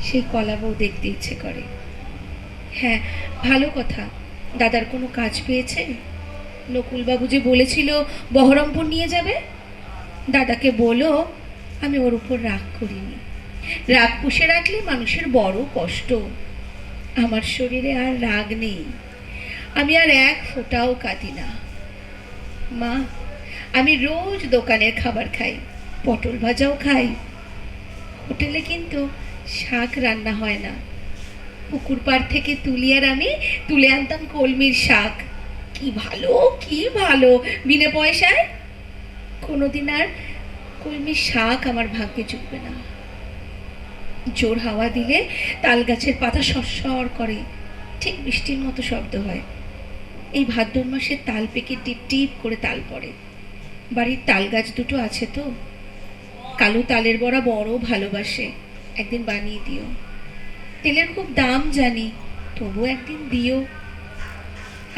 সেই কলা বউ দেখতে ইচ্ছে করে। হ্যাঁ, ভালো কথা, দাদার কোনো কাজ পেয়েছে? নকুলবাবু যে বলেছিল বহরমপুর নিয়ে যাবে, দাদাকে বলো আমি ওর উপর রাগ করিনি। রাগ পুষে রাখলে মানুষের বড় কষ্ট। আমার শরীরে আর রাগ নেই, আমি আর এক ফোঁটাও কাঁদি না। মা, আমি রোজ দোকানের খাবার খাই, পটল ভাজাও খাই। হোটেলে কিন্তু শাক রান্না হয় না। পুকুর পাড় থেকে তুলি আর আমি তুলে আনতাম কলমির শাক। কি ভালো, কি ভালো, বিনা পয়সায়। কোনোদিন আর কলমির শাক আমার ভাগ্যে জুটবে না। জোর হাওয়া দিলে তাল গাছের পাতা সরসর করে, ঠিক বৃষ্টির মতো শব্দ হয়। এই ভাদ্র মাসে তাল পেকে টিপ টিপ করে তাল পড়ে। বাড়ির তাল গাছ দুটো আছে তো, কালো তালের বড়া বড় ভালোবাসে, একদিন বানিয়ে দিও। তেলের খুব দাম জানি, তবু একদিন দিও।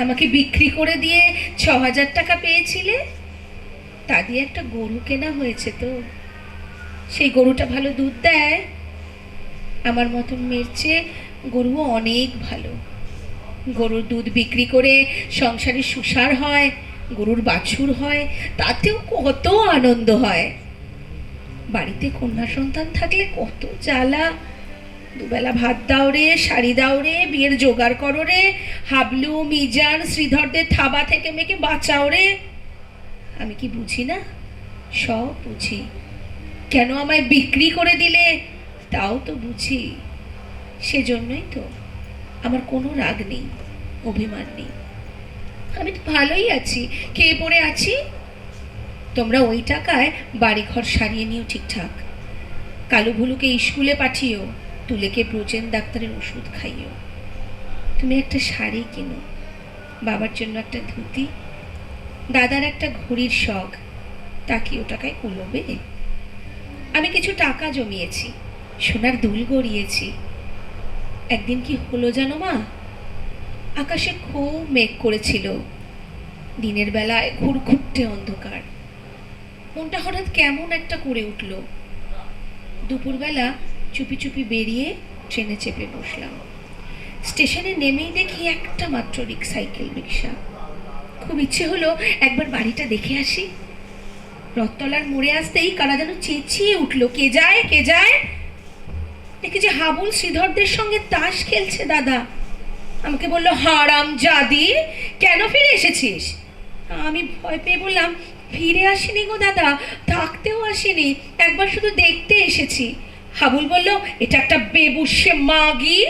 আমাকে বিক্রি করে দিয়ে ৬,০০০ টাকা পেয়েছিলে, তা দিয়ে একটা গরু কেনা হয়েছে তো। সেই গরুটা ভালো দুধ দেয়। আমার মতন মেয়ের চেয়ে গরুও অনেক ভালো। গরুর দুধ বিক্রি করে সংসারে সুসার হয়, গরুর বাছুর হয়, তাতেও কত আনন্দ হয়। বাড়িতে কন্যা সন্তান থাকলে কত জ্বালা। দুবেলা ভাত দাও রে, শাড়ি দাও রে, বিয়ের জোগাড় করো রে, হাবলু মিজান শ্রীধরদের থাবা থেকে মেয়েকে বাঁচাও রে। আমি কি বুঝি না? সব বুঝি। কেন আমায় বিক্রি করে দিলে তাও তো বুঝি। সেজন্যই তো আমার কোনো রাগ নেই, অভিমান নেই। আমি তো ভালোই আছি, খেয়ে পড়ে আছি। তোমরা ওই টাকায় বাড়িঘর সারিয়ে নিও ঠিকঠাক। কালু ভুলুকে স্কুলে পাঠিও, তুলেকে ব্রোজেন ডাক্তারের ওষুধ খাইও। তুমি একটা শাড়ি কিনো, বাবার জন্য একটা ধুতি, দাদার একটা ঘড়ির শখ, তা কি ও টাকায় কুলোবে? আমি কিছু টাকা জমিয়েছি, সোনার দুল গড়িয়েছি। একদিন কি হলো জানো মা? আকাশে খুব মেঘ করেছিল, দিনের বেলায় ঘুরঘুরটে অন্ধকার। মনটা হঠাৎ কেমন একটা করে উঠল। দুপুরবেলা চুপি চুপি বেরিয়ে ট্রেনে চেপে বসলাম। স্টেশনে নেমেই দেখি একটা মাত্র সাইকেল রিক্সা। খুব ইচ্ছে হলো একবার বাড়িটা দেখে আসি। রথতলার মোড়ে আসতেই কারা যেন চেঁচিয়ে উঠলো, কে যায়, কে যায়। দেখি যে হাবুল শ্রীধরদের সঙ্গে তাস খেলছে দাদা। আমাকে বললো, হারাম জাদি, কেন ফিরে এসেছিস? আমি ভয় পেয়ে বললাম, ফিরে আসিনি গো দাদা, থাকতেও আসিনি, একবার শুধু দেখতে এসেছি। হাবুল বলল, এটা একটা বেবুসে মাগি।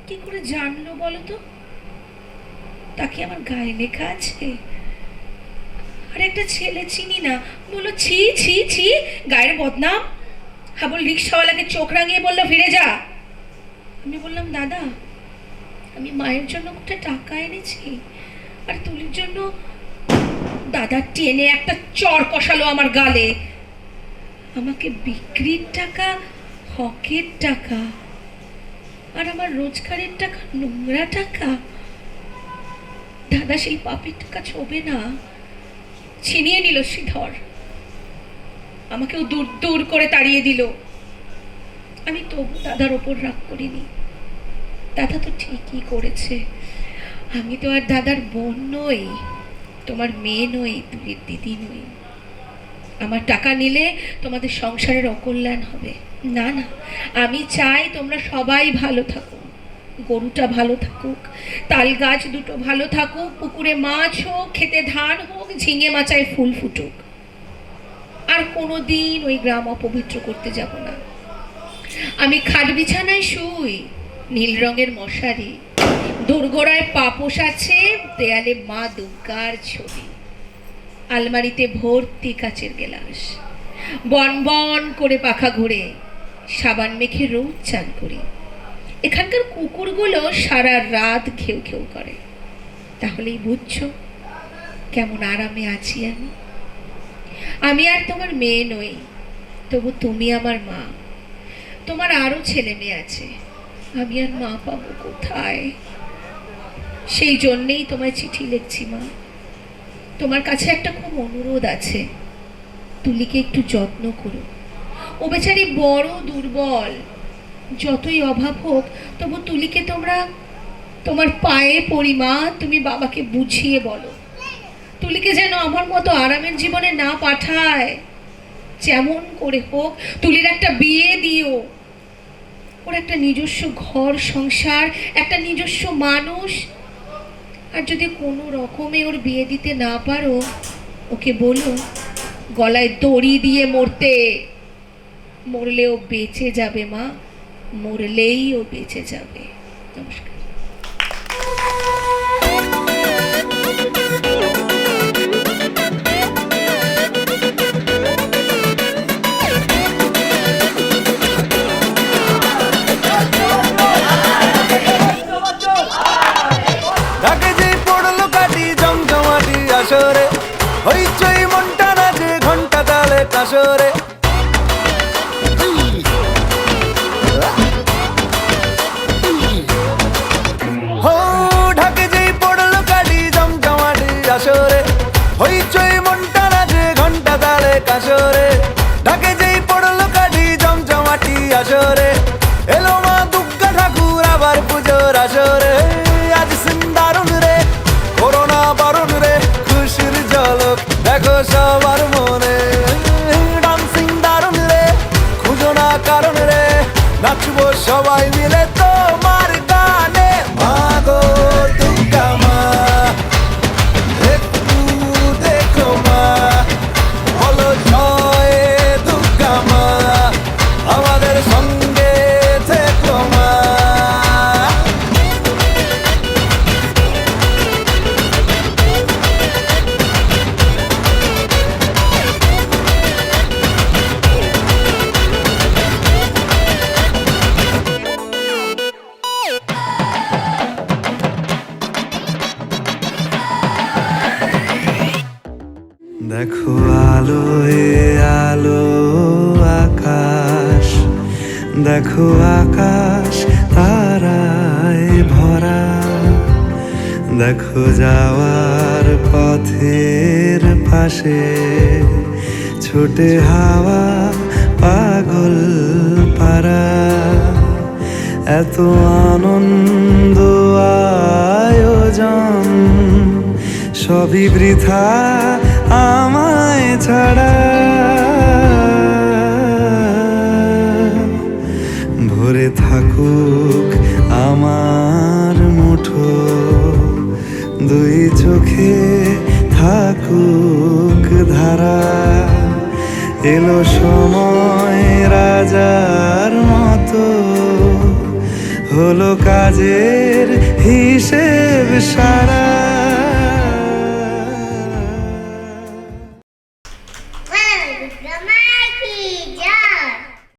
কি করে জানলো বলো তো? তাকে আমার গায়ে লেখা আছে। আর একটা ছেলে চিনি না, বললো, ছি ছি ছি, গায়ের বদনাম। হাবুল রিক্সাওয়ালাকে চোখ রাঙিয়ে বললো, ফিরে যা। আমি বললাম, দাদা, আমি মায়ের জন্য একটা টাকা এনেছি, আর তুলির জন্য। দাদা টেনে একটা চড় কষালো আমার গালে। আমাকে বিক্রির টাকা, হকের টাকা, আর আমার রোজগারের টাকা নোংরা টাকা। দাদা সেই পাপের টাকা ছোবে না, ছিনিয়ে নিল শ্রীধর। আমাকেও দূর দূর করে তাড়িয়ে দিল। আমি তবু দাদার ওপর রাগ করিনি। দাদা তো ঠিকই করেছে, আমি তো আর দাদার বোন নই, তোমার মেয়ে নই, তুলির দিদি নই। আমার টাকা নিলে তোমাদের সংসারের অকল্যাণ হবে না। না, আমি চাই তোমরা সবাই ভালো থাকো, গরুটা ভালো থাকুক, তাল গাছ দুটো ভালো থাকুক, পুকুরে মাছ হোক, খেতে ধান হোক, ঝিঙে মাচায় ফুল ফুটুক। আর কোনোদিন ওই গ্রাম অপবিত্র করতে যাব না। আমি খাট বিছানায় শুই, নীল রঙের মশারি, দোরগোড়ায় পাপোশ আছে, দেয়ালে মা দুর্গার ছবি, আলমারিতে ভর্তি কাচের গেলাস, বন বন করে পাখা ঘুরে সাবান মেখে রোজ চান করি। এখানকার কুকুরগুলো সারা রাত ঘেউ ঘেউ করে। তাহলেই বুঝছো কেমন আরামে আছি আমি। আমি আর তোমার মেয়ে নই, তবু তুমি আমার মা। তোমার আরো ছেলে মেয়ে আছে, আমি আর মা পাবো কোথায়? সেই জন্যেই তোমায় চিঠি লিখছি মা। তোমার কাছে একটা খুব অনুরোধ আছে, তুলিকে একটু যত্ন করো। ও বেচারি বড় দুর্বল, যতই অভাব হোক তবু তুলিকে তোমরা তোমার পায়ে পড়ি মা, তুমি বাবাকে বুঝিয়ে বলো তুলিকে যেন আমার মতো আরামের জীবনে না পাঠায়। যেমন করে হোক তুলির একটা বিয়ে দিও, ওর একটা নিজস্ব ঘর সংসার, একটা নিজস্ব মানুষ। আর যদি কোনো রকমে ওর বিয়ে দিতে না পারো, ওকে বলো গলায় দড়ি দিয়ে মরতে। মরলেও বেঁচে যাবে মা, মরলেই ও বেঁচে যাবে। নমস্কার। ঢাকে যেই পড়লো কাটি জমজমাটি আসরে, হইচই মনটা নাচে ঘন্টা তালে কাসরে। ঢাকে যেই পড়লো কাটি জমজমাটি আসরে, হইচই মনটা নাচে ঘন্টা তালে কাসরে। ঢাকে যেই পড়লো কাটি জমজমাটি আসরে, এলো মা দুর্গা ঠাকুর আবার পুজোর আসরে। আজ সিন্দারুন রে, করোনা বারণ রে, খুশির ঝলক দেখো সবার মনে। ডান্সিং দারুন রে, খুঁজো না কারণ রে, নাচবো সবাই মিলে তোমার গানে। মা গো দুর্গা মা, একটু দেখো মা, বলো জয় দুর্গা মা, আমাদের সঙ্গে থেকো মা। দেখো আলোয় আলো আকাশ, দেখো আকাশ তারায় ভরা। দেখো যাওয়ার পথের পাশে ছোটে হাওয়া পাগল পারা। এত আনন্দ আয়োজন সবই বৃথা আমায় ছাড়া। ভরে থাকুক আমার মুঠো, দুই চোখে থাকুক ধারা। এলো সময় রাজার মতো, হলো কাজের হিসেব সারা।